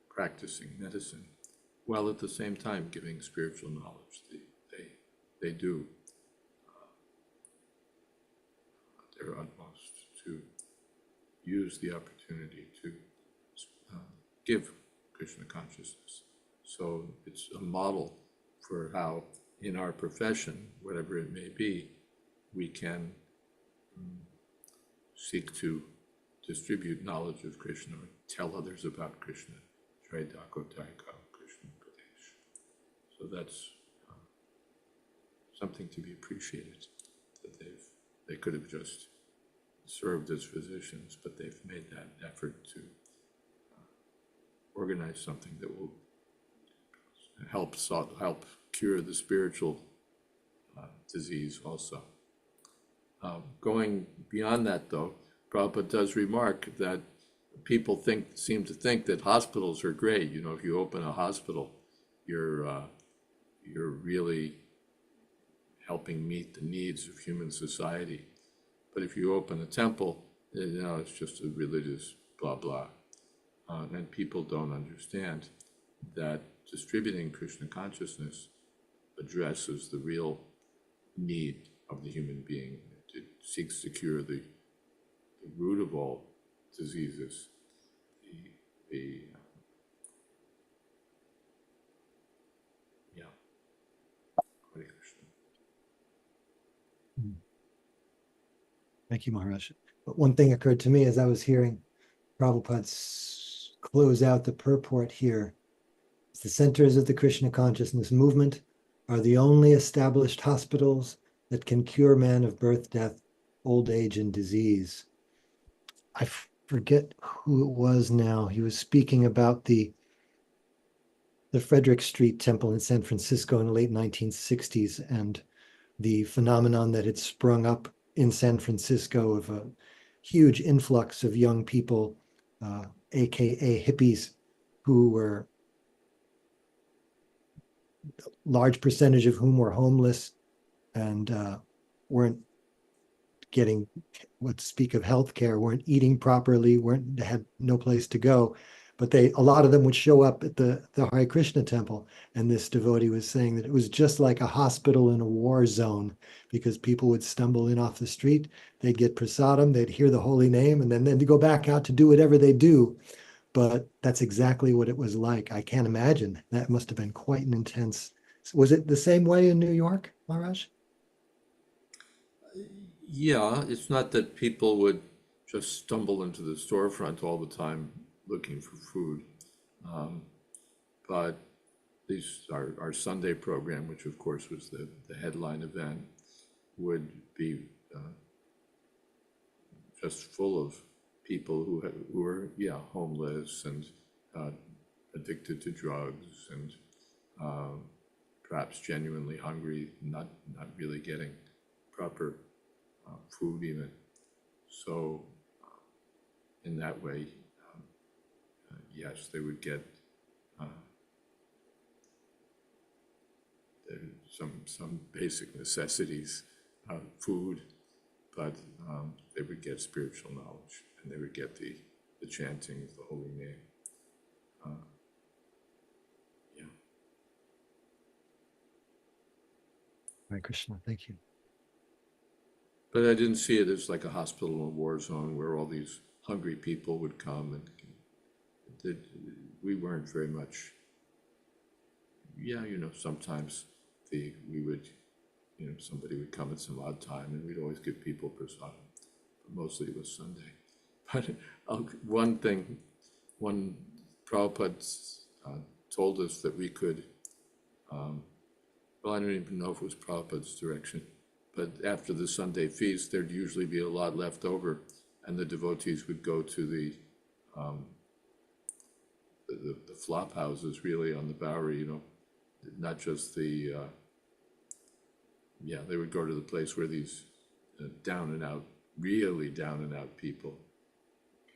practicing medicine, while at the same time giving spiritual knowledge. They do their utmost to use the opportunity to give Krishna consciousness. So it's a model for how in our profession, whatever it may be, we can seek to distribute knowledge of Krishna or tell others about Krishna. Krishna Pradesh. So that's something to be appreciated, that they could have just served as physicians, but they've made that effort to organize something that will help cure the spiritual disease also. Going beyond that, though, Prabhupada does remark that people seem to think that hospitals are great. If you open a hospital, you're really helping meet the needs of human society. But if you open a temple, it's just a religious blah blah, and people don't understand that distributing Krishna consciousness addresses the real need of the human being. It seeks to cure the root of all diseases, Hare Krishna. Thank you, Maharaj. But one thing occurred to me as I was hearing Prabhupada close out the purport here. The centers of the Krishna consciousness movement are the only established hospitals that can cure man of birth, death, old age, and disease. I forget who it was now. He was speaking about the Frederick Street Temple in San Francisco in the late 1960s and the phenomenon that had sprung up in San Francisco of a huge influx of young people, aka hippies, who were large percentage of whom were homeless and weren't getting what to speak of healthcare, weren't eating properly, had no place to go. But a lot of them would show up at the Hare Krishna temple. And this devotee was saying that it was just like a hospital in a war zone, because people would stumble in off the street, they'd get prasadam, they'd hear the holy name, and then they'd go back out to do whatever they do. But that's exactly what it was like. I can't imagine. That must have been quite an intense. Was it the same way in New York, Maharaj? Yeah, it's not that people would just stumble into the storefront all the time looking for food. But our Sunday program, which of course was the headline event, would be just full of people who were homeless and addicted to drugs and perhaps genuinely hungry, not really getting proper food even. So in that way, yes, they would get some basic necessities, food, but they would get spiritual knowledge, and they would get the chanting of the holy name. Hare Krishna, thank you. But I didn't see it as like a hospital in a war zone where all these hungry people would come, and we weren't very much. Yeah, sometimes we would, somebody would come at some odd time, and we'd always give people prasadam, but mostly it was Sunday. But one Prabhupada told us that we could, well, I don't even know if it was Prabhupada's direction, but after the Sunday feast, there'd usually be a lot left over, and the devotees would go to the flop houses really on the Bowery, not just they would go to the place where these down and out, really down and out people,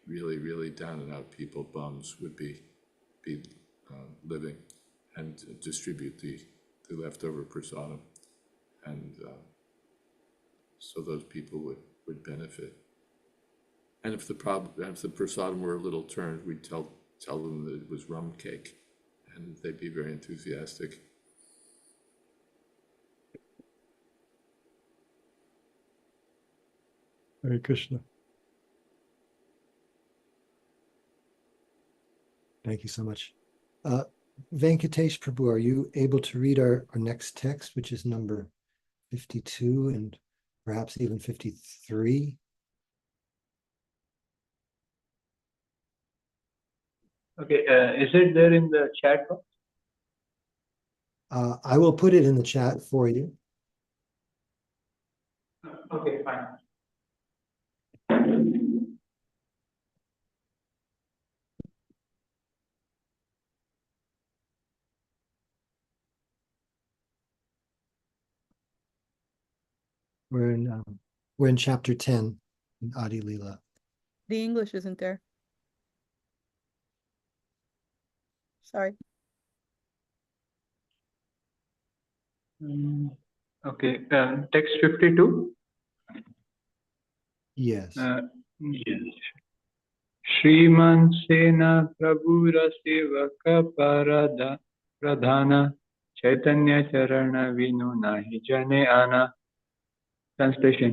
really down and out people, bums, would be living, and distribute the leftover prasadam, and so those people would benefit. And if the prasadam were a little turned, we'd tell them that it was rum cake, and they'd be very enthusiastic. Hare Krishna. Thank you so much. Venkatesh Prabhu, are you able to read our next text, which is number 52 and perhaps even 53? Okay, is it there in the chat box? I will put it in the chat for you. Okay, fine. We're in chapter 10 in Adi-lila. The English isn't there. Sorry. Okay, text 52. Yes. Yes. Shriman Sena Prabhura Sevaka Pradhana Chaitanya Charana Vinu Nahi Jane Ana. Translation.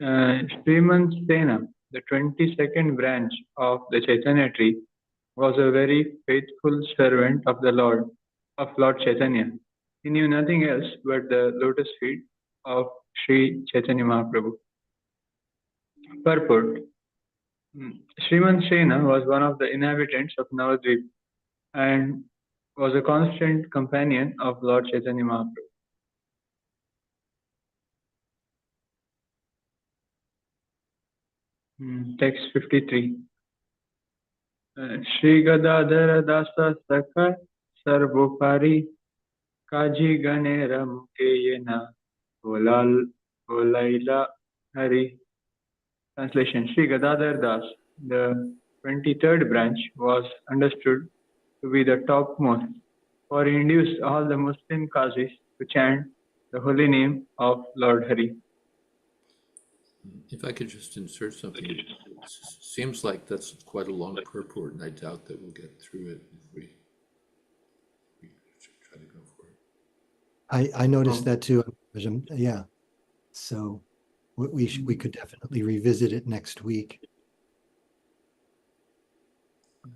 Shriman Sena, the 22nd branch of the Chaitanya tree, was a very faithful servant of the Lord Chaitanya. He knew nothing else but the lotus feet of Sri Chaitanya Mahaprabhu. Purport. Shriman Sena was one of the inhabitants of Navadvip and was a constant companion of Lord Chaitanya Mahaprabhu. Text 53. Shri Gadadhara Dasa Sakha Sarvopari Kaji Ganera Mukeyena Olaila Hari. Translation. Shri Gadadhar Das, the 23rd branch, was understood to be the topmost, for he induced all the Muslim Qazis to chant the holy name of Lord Hari. If I could just insert something, it seems like that's quite a long purport, and I doubt that we'll get through it if we should try to go for it. I noticed that too. Yeah. So we could definitely revisit it next week.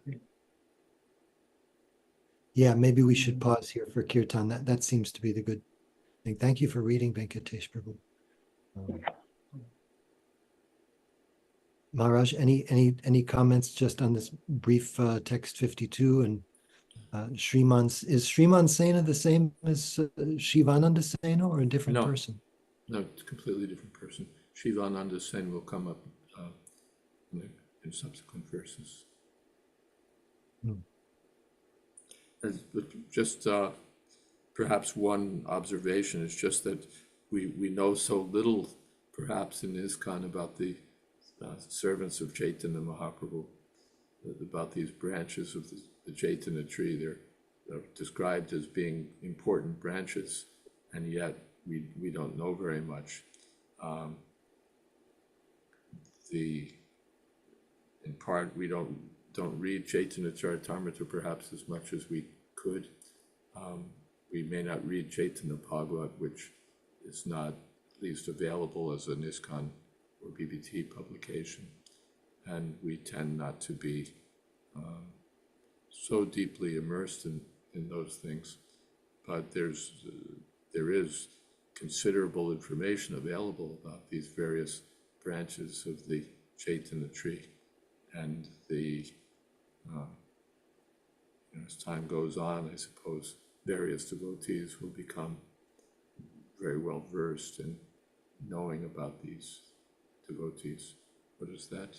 Okay. Yeah, maybe we should pause here for kirtan. That seems to be the good thing. Thank you for reading, Venkatesh Prabhu. Maharaj, any comments just on this brief text 52 and is Sriman Sena the same as Shivananda Sena or a different person? No, it's a completely different person. Shivananda Sen will come up in subsequent verses. Just perhaps one observation is just that we know so little, perhaps in ISKCON, about the servants of Chaitanya Mahaprabhu, about these branches of the Chaitanya tree. They're described as being important branches, and yet we don't know very much. In part, we don't read Caitanya Caritamrta perhaps as much as we could. We may not read Chaitanya Bhagavat, which is not at least available as an ISKCON or BBT publication. And we tend not to be so deeply immersed in those things. But there is considerable information available about these various branches of the Chaitanya tree. And as time goes on, I suppose various devotees will become very well versed in knowing about these devotees. What is that?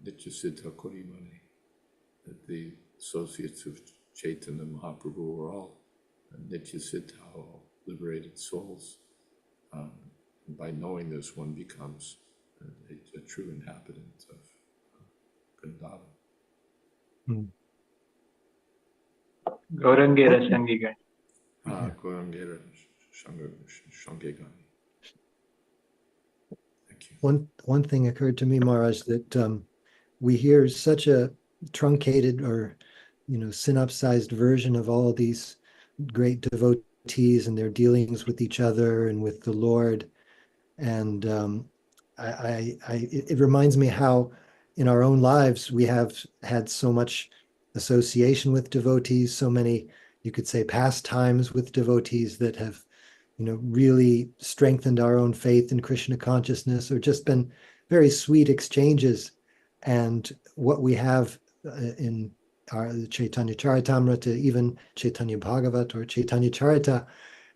Nityasiddha Korimani, that the associates of Chaitanya Mahaprabhu are all Nityasiddha, all liberated souls. And by knowing this, one becomes a true inhabitant of Vrindavan. Gaurangera Sangigan. Gaurangera Shangegani. Thank you. One thing occurred to me, Maharaj, that we hear such a truncated or synopsized version of all these great devotees and their dealings with each other and with the Lord. And it reminds me how in our own lives we have had so much association with devotees, so many, you could say, pastimes with devotees that have really strengthened our own faith in Krishna consciousness, or just been very sweet exchanges. And what we have in our Caitanya Caritamrta, even Caitanya Bhagavat or Caitanya Charita,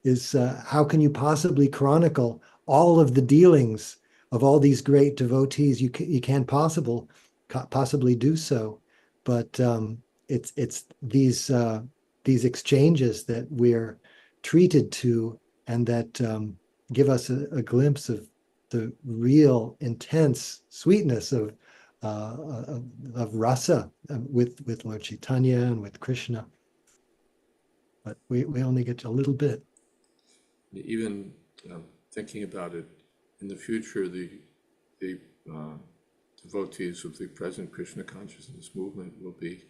is how can you possibly chronicle all of the dealings of all these great devotees? You can't possibly do so. But it's these exchanges that we're treated to, and that give us a glimpse of the real intense sweetness of rasa with Lord Chaitanya and with Krishna. But we only get a little bit. Even thinking about it, in the future, the devotees of the present Krishna consciousness movement will be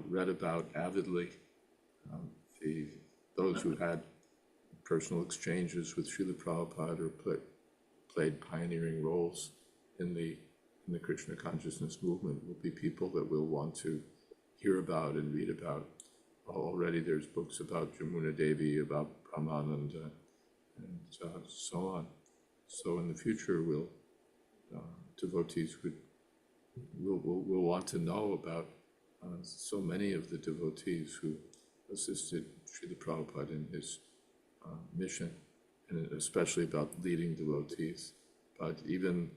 read about avidly. Those who had personal exchanges with Srila Prabhupada or played pioneering roles in the Krishna consciousness movement will be people that we'll want to hear about and read about. Already there's books about Jamuna Devi, about Brahmananda, and so on. So in the future, devotees will want to know about so many of the devotees who assisted Srila Prabhupada in his mission, and especially about leading devotees. But even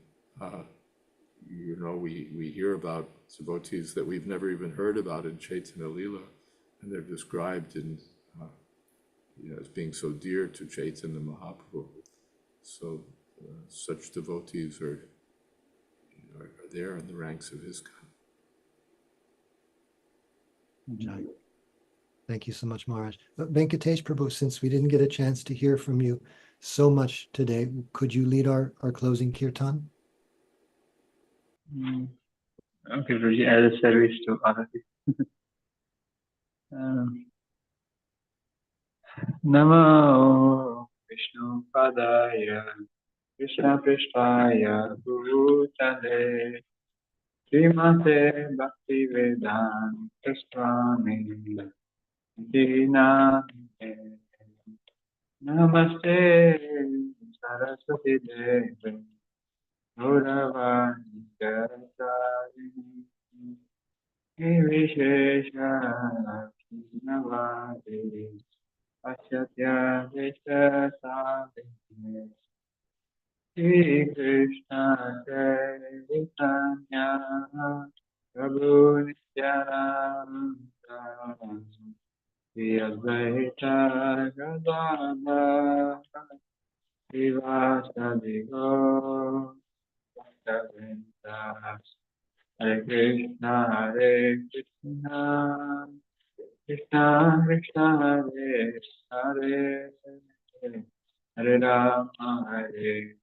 we hear about devotees that we've never even heard about in Chaitanya Lila, and they're described in as being so dear to Chaitanya Mahaprabhu. So such devotees are there in the ranks of ISKCON. Thank you so much, Maharaj. Venkatesh Prabhu, since we didn't get a chance to hear from you so much today, could you lead our closing kirtan? Okay, Guruji, as a service to all of you. Namo Vishnu Padaya Krishna Prishtaya Bhutale Srimate Bhakti Vedanta Swami Dinamite Namaste Saraswati Devi Gauravani Charini Nivishesha Navadi Asatya Vishya Savine Shri Krishna Chaitanya Prabhu Nityananda Jayadvaita Swami Srivastava Gaura Bhakta Hare Krishna Krishna Krishna Hare Hare Hare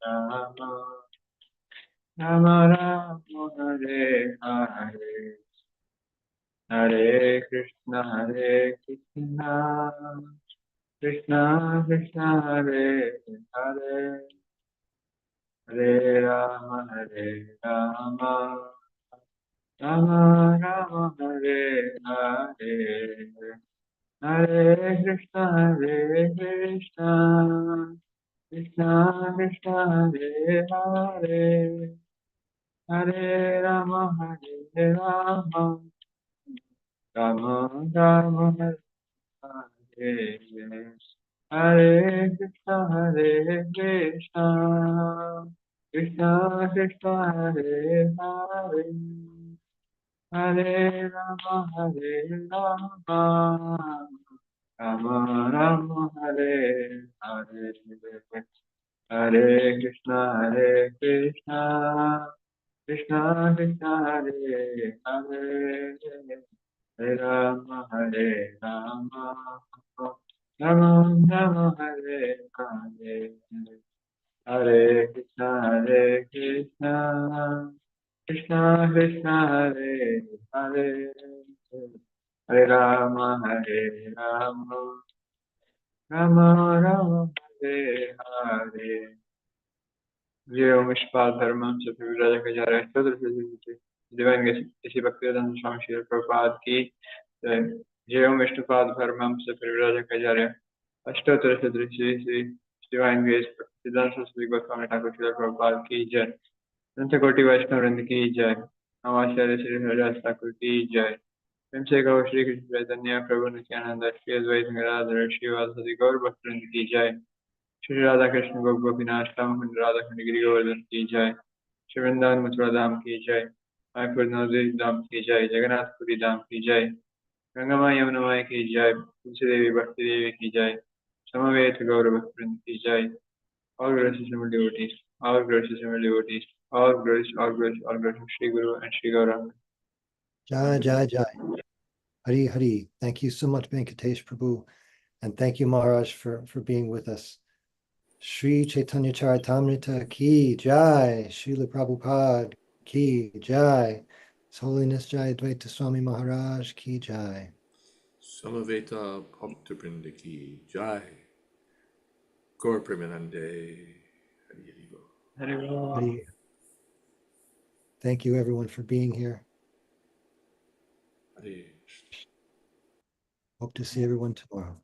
Rama Rama Hare Hare Hare Krishna Krishna Krishna Hare Hare Hare Rama Rama Rama Hare Hare Hare Krishna Krishna Krishna Hare Hare Hare Rama Rama Rama Hare Hare Hare Krishna Krishna Krishna Hare Hare Hare Rama Rama Rama Hare Hare Hare Krishna Krishna Krishna Hare Hare Hare Rama Rama Rama Hare Hare Hare Krishna Krishna Krishna Hare Hare Hare Rama Rama Rama Hare Hare Jai Mishpal Dharmam Satyaviraja Kajara Stodra Divine Gesi Bhaktivedanta Swami Srila Prabhupada Ki Jai Mishpal Dharmam Satyaviraja Kajara Ashtotra Sadri Sri Divine Grace Bhaktivedanta Swami Goswami Thakur Srila Prabhupada Ki Jai Santa Koti Vaishnava Vrinda Ki Jai Namaste Sri Haridas Thakur Ki Jai Vimse Gau Shri Krishna Chaitanya Prabhu Nityananda Shri Advaita Gadadhara Shri Vasadi Gaur Bhaktivinoda Ki Jai Shri Radha Krishna Gop Gopinath Ramahund Radha Khandi Giri Govardhan Ki Jai Shri Vrindavan Mathura Dham Ki Jai Mayapur Navadvip Dham Ki Jai Jagannath Puri Dham Ki Jai Gangamai Yamunamai Ki Jai Tulsi Devi Bhakti Devi Ki Jai Samaveta Gaur Bhaktivinoda Ki Jai all gracious and devotees, all gracious and devotees, all grace, Shri Guru and Shri Gauranga. Jai, Jai, Jai. Hari, Hari. Thank you so much, Venkatesh Prabhu. And thank you, Maharaj, for being with us. Sri Caitanya Caritamrta Ki Jai. Srila Prabhupada Ki Jai. His Holiness Jayadvaita Swami Maharaj Ki Jai. Samaveta Bhaktivinoda Ki Jai. Gaur Premanande. Adi-lila. Hari. Thank you, everyone, for being here. Hare. Hope to see everyone tomorrow.